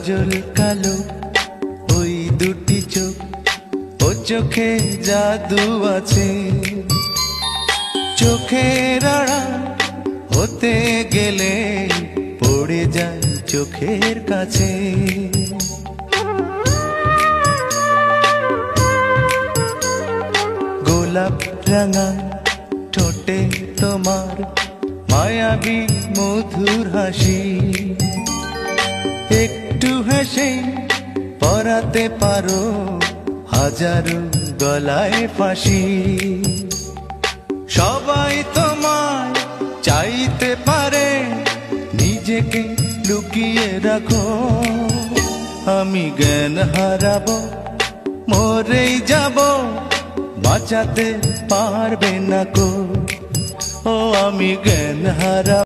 কাজল কালো ওই দুটি চোখ, ও চোখে জাদু আছে। চোখের আড়াল হতে গেলে পড়ে যায় চোখের কাছে। গোলাপ রাঙা ঠোঁটে তোমার মায়াবী মধুর হাসি, একটু হেসে পরাতে পারো হাজারো গলায় ফাঁসি। সবাই তোমায় চাইতে পারে, নিজেকে লুকিয়ে রাখো। আমি জ্ঞান হারাবো, মরেই যাব, বাঁচাতে পারবে না কো। ও আমি জ্ঞান হারাবো।